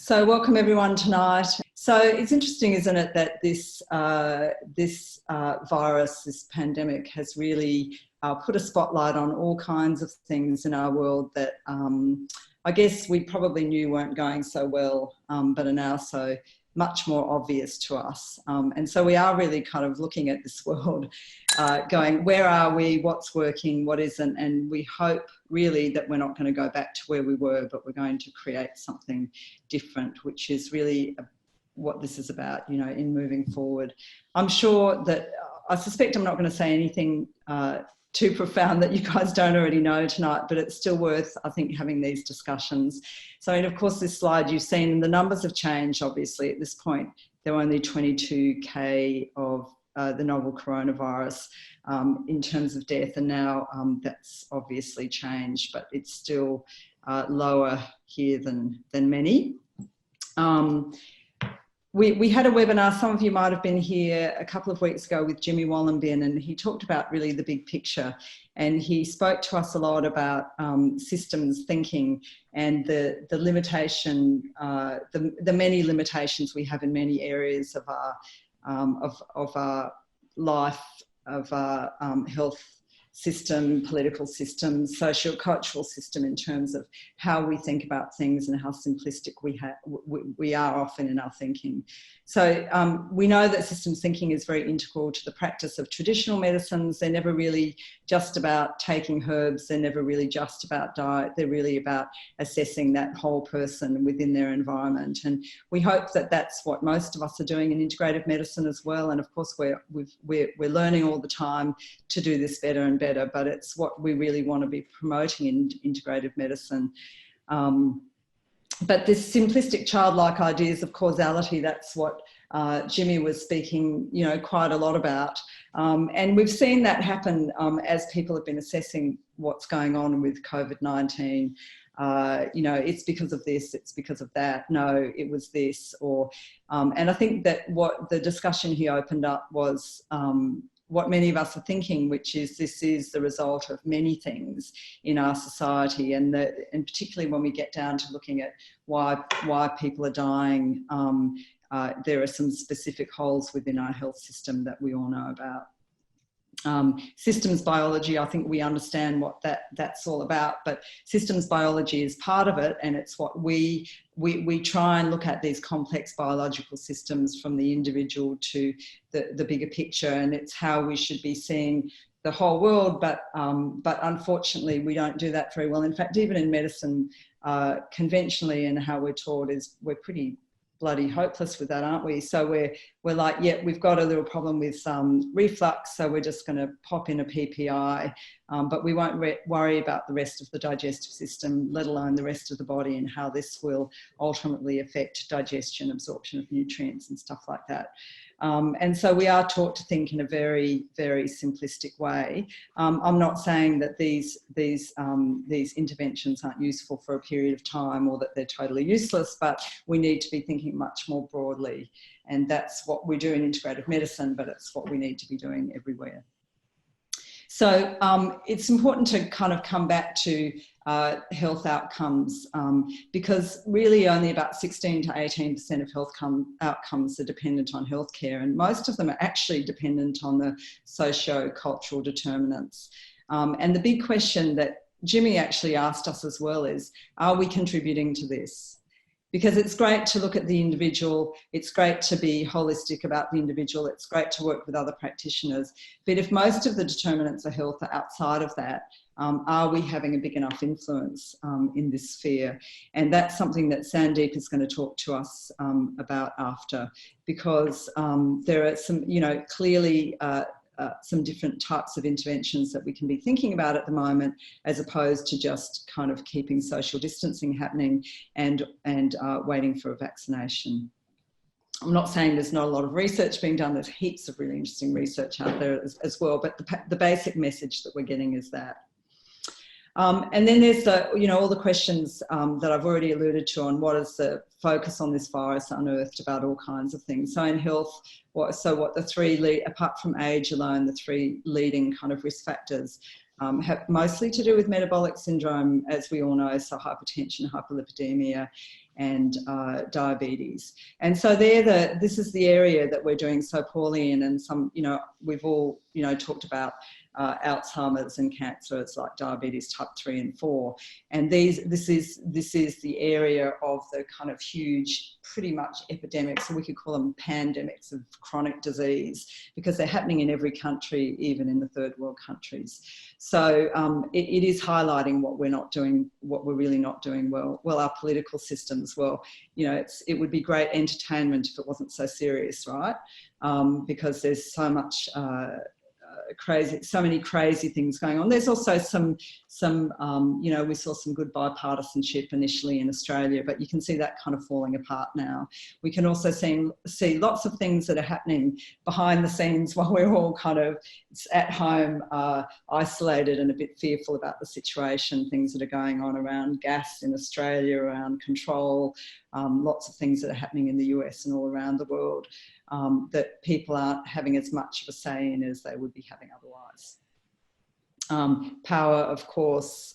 So welcome everyone tonight. So it's interesting, isn't it, that this virus, this pandemic has really put a spotlight on all kinds of things in our world that I guess we probably knew weren't going so well, but are now so much more obvious to us. And so we are really kind of looking at this world going, where are we, what's working, what isn't, and we hope really that we're not going to go back to where we were, but we're going to create something different, which is really what this is about, you know, in moving forward. I'm sure that, I suspect I'm not going to say anything too profound that you guys don't already know tonight, but it's still worth, I think, having these discussions. So, and of course, this slide you've seen, the numbers have changed, obviously. At this point, there were only 22K of the novel coronavirus in terms of death, and now that's obviously changed, but it's still lower here than many. We had a webinar, some of you might have been here a couple of weeks ago with Jimmy Wallenbin, and he talked about really the big picture, and he spoke to us a lot about systems thinking and the limitation, the many limitations we have in many areas of our life, of our health system, political system, socio-cultural system, in terms of how we think about things and how simplistic we are often in our thinking. So we know that systems thinking is very integral to the practice of traditional medicines. They're never really just about taking herbs. They're never really just about diet. They're really about assessing that whole person within their environment. And we hope that that's what most of us are doing in integrative medicine as well. And of course, we're learning all the time to do this better and better, but it's what we really want to be promoting in integrative medicine. But this simplistic childlike ideas of causality, that's what Jimmy was speaking, you know, quite a lot about. And we've seen that happen as people have been assessing what's going on with COVID-19. You know, it's because of this, it's because of that. No, it was this, or, and I think that what the discussion he opened up was what many of us are thinking, which is this is the result of many things in our society, and particularly when we get down to looking at why people are dying, there are some specific holes within our health system that we all know about. Systems biology, I think we understand what that's all about, but systems biology is part of it, and it's what we try and look at these complex biological systems from the individual to the bigger picture, and it's how we should be seeing the whole world, but unfortunately we don't do that very well. In fact, even in medicine, conventionally, and how we're taught is we're pretty bloody hopeless with that, aren't we? So we're like, yeah, we've got a little problem with reflux, so we're just going to pop in a PPI, but we won't worry about the rest of the digestive system, let alone the rest of the body, and how this will ultimately affect digestion, absorption of nutrients and stuff like that. And so we are taught to think in a very, very simplistic way. I'm not saying that these interventions aren't useful for a period of time or that they're totally useless, but we need to be thinking much more broadly. And that's what we do in integrative medicine, but it's what we need to be doing everywhere. So it's important to kind of come back to health outcomes because really only about 16 to 18% of health outcomes are dependent on healthcare, and most of them are actually dependent on the socio-cultural determinants. And the big question that Jimmy actually asked us as well is, are we contributing to this? Because it's great to look at the individual, it's great to be holistic about the individual, it's great to work with other practitioners, but if most of the determinants of health are outside of that, are we having a big enough influence in this sphere? And that's something that Sandeep is going to talk to us about after, because there are some, you know, clearly some different types of interventions that we can be thinking about at the moment, as opposed to just kind of keeping social distancing happening and waiting for a vaccination. I'm not saying there's not a lot of research being done. There's heaps of really interesting research out there as well, but the basic message that we're getting is that. And then there's the, you know, all the questions that I've already alluded to on what is the focus on this virus unearthed about all kinds of things. So in health, what the three, apart from age alone, the three leading kind of risk factors have mostly to do with metabolic syndrome, as we all know, so hypertension, hyperlipidemia, and diabetes. And so this is the area that we're doing so poorly in, and we've all, talked about Alzheimer's and cancers like diabetes type 3 and 4. And this is the area of the kind of huge, pretty much epidemics, so we could call them pandemics of chronic disease, because they're happening in every country, even in the third world countries. So it is highlighting what we're not doing, what we're really not doing well. Well, our political systems, it would be great entertainment if it wasn't so serious, right? Because there's so much so many crazy things going on. There's also some we saw some good bipartisanship initially in Australia, but you can see that kind of falling apart now. We can also see lots of things that are happening behind the scenes while we're all kind of at home, isolated and a bit fearful about the situation, things that are going on around gas in Australia, around control, lots of things that are happening in the US and all around the world. That people aren't having as much of a say in as they would be having otherwise. Power, of course,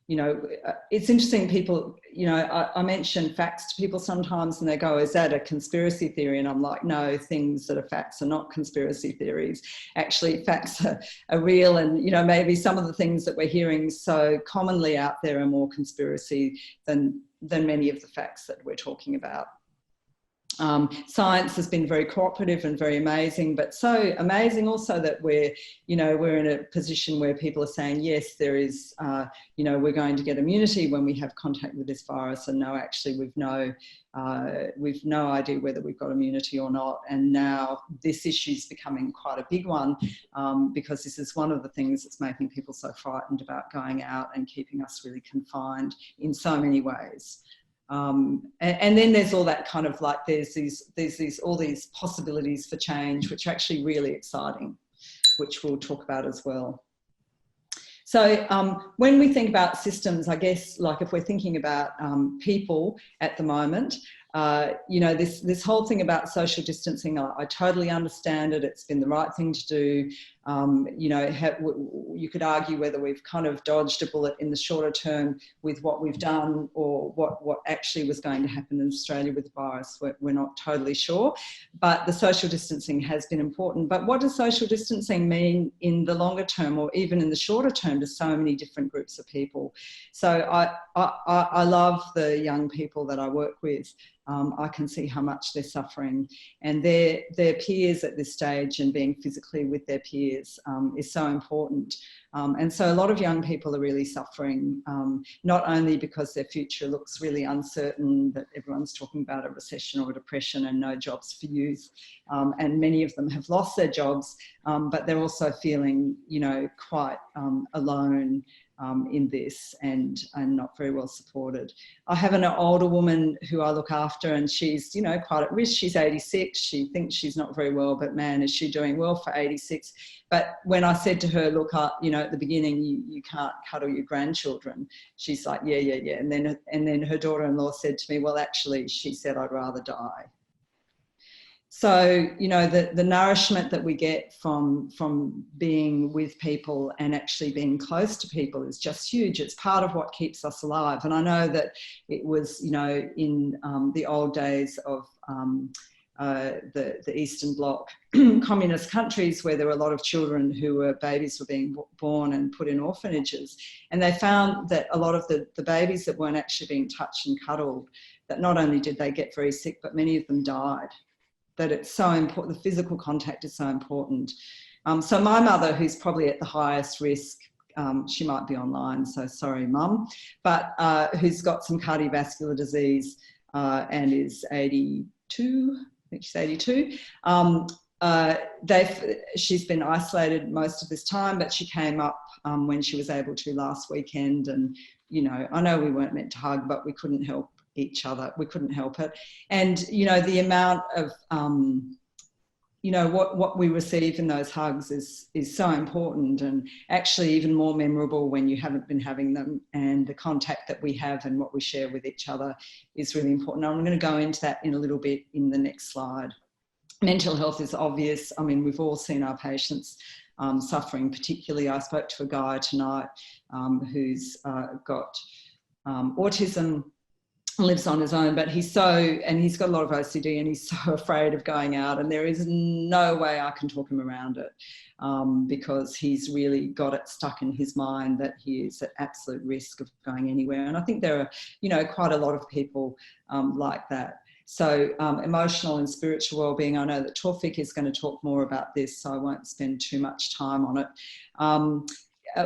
it's interesting, people, I mention facts to people sometimes and they go, is that a conspiracy theory? And I'm like, no, things that are facts are not conspiracy theories. Actually, facts are real, and, maybe some of the things that we're hearing so commonly out there are more conspiracy than many of the facts that we're talking about. Science has been very cooperative and very amazing, but so amazing also that we're in a position where people are saying, yes, there is, we're going to get immunity when we have contact with this virus, and no, actually we've no idea whether we've got immunity or not. And now this issue is becoming quite a big one, because this is one of the things that's making people so frightened about going out and keeping us really confined in so many ways. And then there's all that kind of like, there's all these possibilities for change, which are actually really exciting, which we'll talk about as well. So when we think about systems, I guess, like if we're thinking about people at the moment, this whole thing about social distancing, I totally understand it. It's been the right thing to do. You could argue whether we've kind of dodged a bullet in the shorter term with what we've done, or what actually was going to happen in Australia with the virus. We're not totally sure, but the social distancing has been important. But what does social distancing mean in the longer term, or even in the shorter term, to so many different groups of people? So I love the young people that I work with. I can see how much they're suffering, and their peers at this stage, and being physically with their peers is so important. And so a lot of young people are really suffering, not only because their future looks really uncertain, that everyone's talking about a recession or a depression and no jobs for youth, and many of them have lost their jobs, but they're also feeling, quite alone in this, and not very well supported. I have an older woman who I look after, and she's, quite at risk. She's 86. She thinks she's not very well, but man, is she doing well for 86. But when I said to her, look, at the beginning, you can't cuddle your grandchildren, she's like, yeah. And then her daughter-in-law said to me, well, actually, she said, I'd rather die. So, the nourishment that we get from being with people and actually being close to people is just huge. It's part of what keeps us alive. And I know that it was, in the old days of the Eastern Bloc communist countries, where there were a lot of children babies were being born and put in orphanages. And they found that a lot of the babies that weren't actually being touched and cuddled, that not only did they get very sick, but many of them died. That it's so important, the physical contact is so important. So my mother, who's probably at the highest risk, she might be online, so sorry, Mum, but who's got some cardiovascular disease and is 82, I think she's 82. She's been isolated most of this time, but she came up when she was able to last weekend, and, I know we weren't meant to hug, but we couldn't help each other. We couldn't help it. And, the amount of, what we receive in those hugs is so important, and actually even more memorable when you haven't been having them, and the contact that we have and what we share with each other is really important. I'm going to go into that in a little bit in the next slide. Mental health is obvious. I mean, we've all seen our patients suffering. Particularly, I spoke to a guy tonight who's got autism, lives on his own, but he's got a lot of OCD, and he's so afraid of going out, and there is no way I can talk him around it, because he's really got it stuck in his mind that he is at absolute risk of going anywhere. And I think there are, you know, quite a lot of people like that. So emotional and spiritual wellbeing, I know that Taufik is going to talk more about this, so I won't spend too much time on it.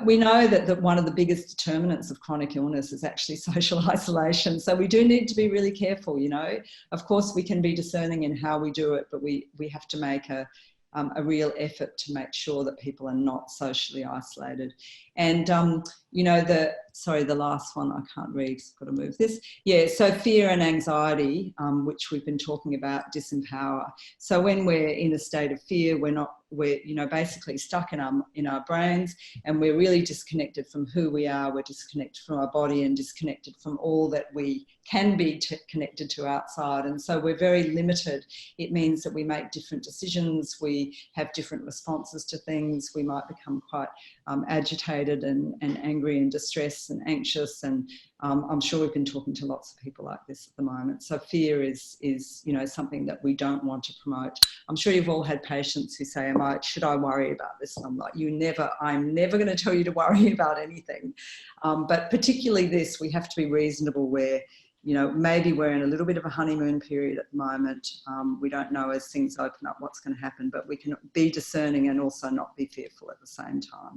We know that one of the biggest determinants of chronic illness is actually social isolation. So we do need to be really careful, you know. Of course, we can be discerning in how we do it, but we have to make a real effort to make sure that people are not socially isolated. And, you know, the last one, I can't read, I've got to move this. Yeah, so fear and anxiety, which we've been talking about, disempower. So when we're in a state of fear, we're you know, basically stuck in our brains, and we're really disconnected from who we are. We're disconnected from our body and disconnected from all that we can be connected to outside. And so we're very limited. It means that we make different decisions. We have different responses to things. We might become quite agitated and angry and distressed and anxious. And I'm sure we've been talking to lots of people like this at the moment. So fear is you know, something that we don't want to promote. I'm sure you've all had patients who say, should I worry about this? And I'm like, I'm never going to tell you to worry about anything. But particularly this, we have to be reasonable where, you know, maybe we're in a little bit of a honeymoon period at the moment. We don't know as things open up what's going to happen, but we can be discerning and also not be fearful at the same time.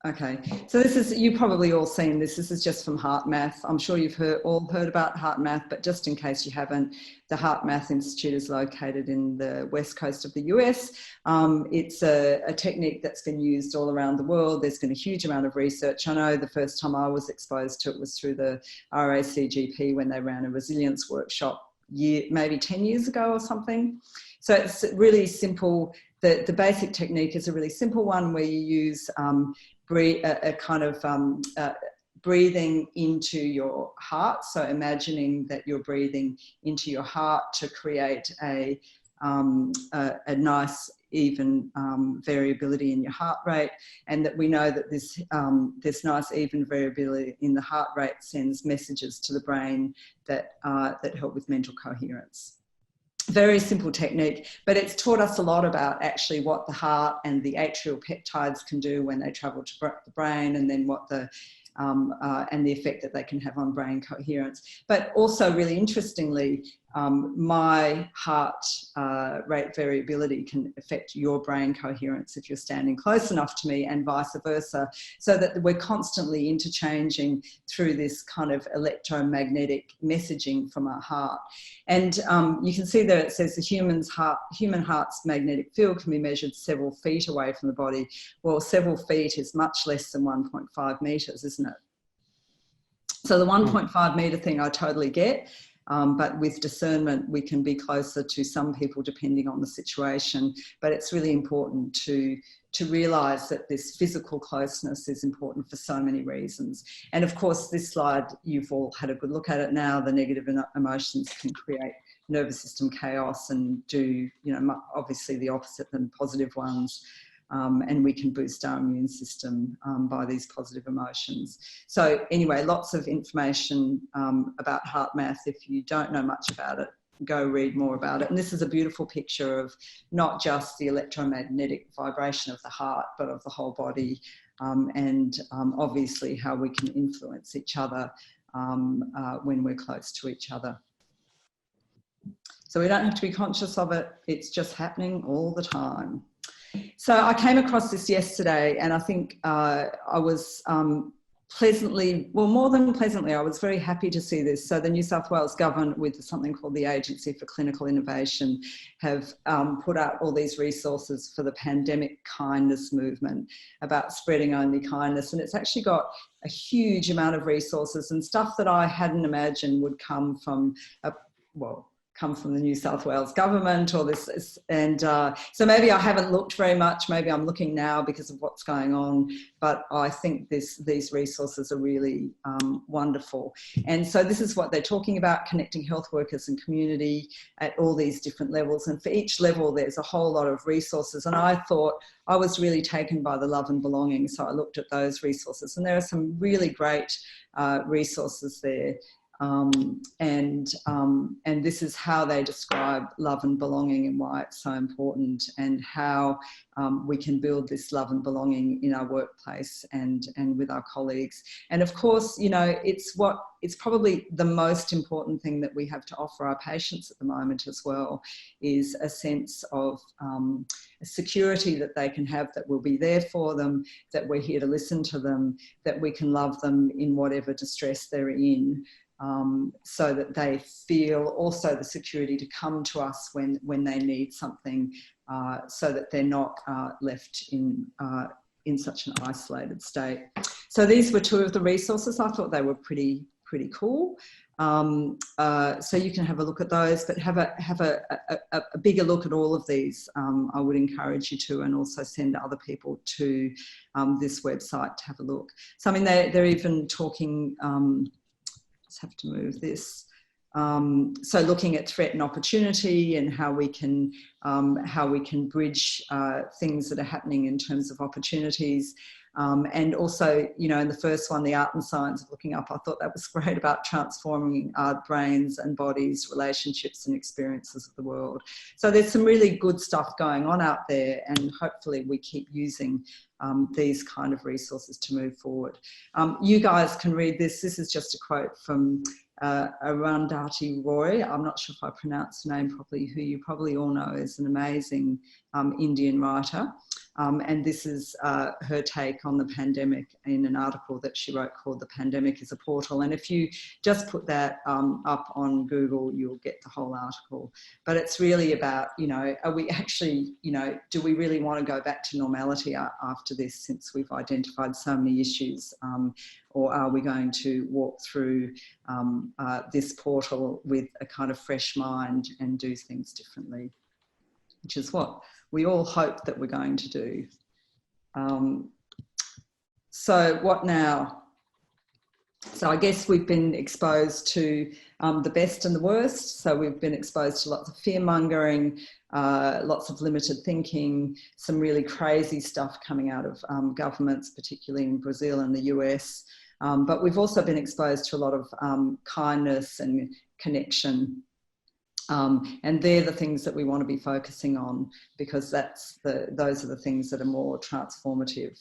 Okay, so this is, you've probably all seen this. This is just from HeartMath. I'm sure you've all heard about HeartMath, but just in case you haven't, the HeartMath Institute is located in the west coast of the US. It's a technique that's been used all around the world. There's been a huge amount of research. I know the first time I was exposed to it was through the RACGP when they ran a resilience workshop maybe 10 years ago or something. So it's really simple. The basic technique is a really simple one where you use breathing into your heart. So imagining that you're breathing into your heart to create a nice even variability in your heart rate, and that we know that this nice even variability in the heart rate sends messages to the brain that help with mental coherence. Very simple technique, but it's taught us a lot about actually what the heart and the atrial peptides can do when they travel to the brain, and then what and the effect that they can have on brain coherence. But also, really interestingly, my heart rate variability can affect your brain coherence if you're standing close enough to me, and vice versa, so that we're constantly interchanging through this kind of electromagnetic messaging from our heart. And you can see there it says the human heart's magnetic field can be measured several feet away from the body. Well, several feet is much less than 1.5 metres, isn't it? So the 1.5 metre thing I totally get. But with discernment, we can be closer to some people depending on the situation. But it's really important to realise that this physical closeness is important for so many reasons. And of course, this slide, you've all had a good look at it now. The negative emotions can create nervous system chaos and do, you know, obviously the opposite than positive ones. And we can boost our immune system by these positive emotions. So anyway, lots of information about HeartMath. If you don't know much about it, go read more about it. And this is a beautiful picture of not just the electromagnetic vibration of the heart, but of the whole body, and obviously how we can influence each other when we're close to each other. So we don't have to be conscious of it. It's just happening all the time. So I came across this yesterday, and I think I was pleasantly, well, more than pleasantly, I was very happy to see this. So the New South Wales government, with something called the Agency for Clinical Innovation, have put out all these resources for the pandemic kindness movement about spreading only kindness. And it's actually got a huge amount of resources and stuff that I hadn't imagined would come from, well, come from the New South Wales government or this, and so maybe I haven't looked very much, maybe I'm looking now because of what's going on, but I think these resources are really wonderful. And so this is what they're talking about, connecting health workers and community at all these different levels, and for each level there's a whole lot of resources, and I thought I was really taken by the love and belonging, so I looked at those resources, and there are some really great resources there. And this is how they describe love and belonging and why it's so important, and how we can build this love and belonging in our workplace and with our colleagues. And of course, you know, it's probably the most important thing that we have to offer our patients at the moment as well, is a sense of security that they can have, that we'll be there for them, that we're here to listen to them, that we can love them in whatever distress they're in. So that they feel also the security to come to us when they need something, so that they're not left in such an isolated state. So these were two of the resources. I thought they were pretty cool. So you can have a look at those, but have a bigger look at all of these. I would encourage you to, and also send other people to this website to have a look. So I mean, they're even talking. Have to move this. So looking at threat and opportunity, and how we can bridge things that are happening in terms of opportunities. And also, you know, in the first one, the art and science of looking up, I thought that was great, about transforming our brains and bodies, relationships and experiences of the world. So there's some really good stuff going on out there, and hopefully we keep using these kind of resources to move forward. You guys can read this. This is just a quote from Arundhati Roy. I'm not sure if I pronounced the name properly, who you probably all know is an amazing Indian writer. And this is her take on the pandemic in an article that she wrote called "The Pandemic is a Portal." And if you just put that up on Google, you'll get the whole article. But it's really about, you know, are we actually, you know, do we really want to go back to normality after this, since we've identified so many issues? Or are we going to walk through this portal with a kind of fresh mind and do things differently? Which is what we all hope that we're going to do. So what now? So I guess we've been exposed to the best and the worst. So we've been exposed to lots of fear-mongering, lots of limited thinking, some really crazy stuff coming out of governments, particularly in Brazil and the US. But we've also been exposed to a lot of kindness and connection. And they're the things that we want to be focusing on, because those are the things that are more transformative.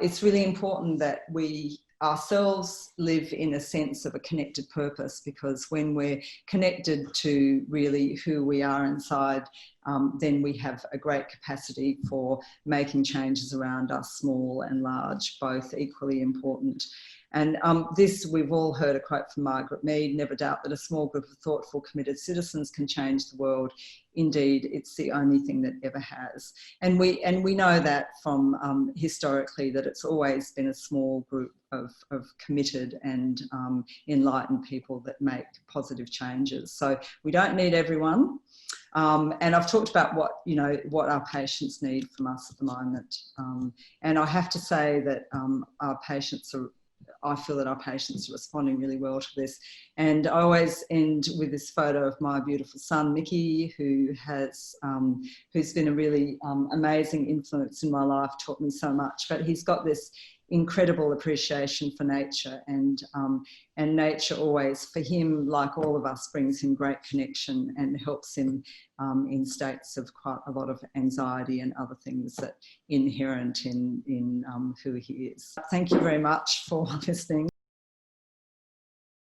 It's really important that we ourselves live in a sense of a connected purpose, because when we're connected to really who we are inside, then we have a great capacity for making changes around us, small and large, both equally important. And this, we've all heard a quote from Margaret Mead: "Never doubt that a small group of thoughtful, committed citizens can change the world. Indeed, it's the only thing that ever has." And we know that from historically, that it's always been a small group of committed and enlightened people that make positive changes. So we don't need everyone. And I've talked about what our patients need from us at the moment. And I have to say that I feel that our patients are responding really well to this. And I always end with this photo of my beautiful son, Mickey, who's been a really amazing influence in my life, taught me so much. But he's got this incredible appreciation for nature, and nature always, for him, like all of us, brings him great connection and helps him in states of quite a lot of anxiety and other things that inherent in who he is. Thank you very much for listening.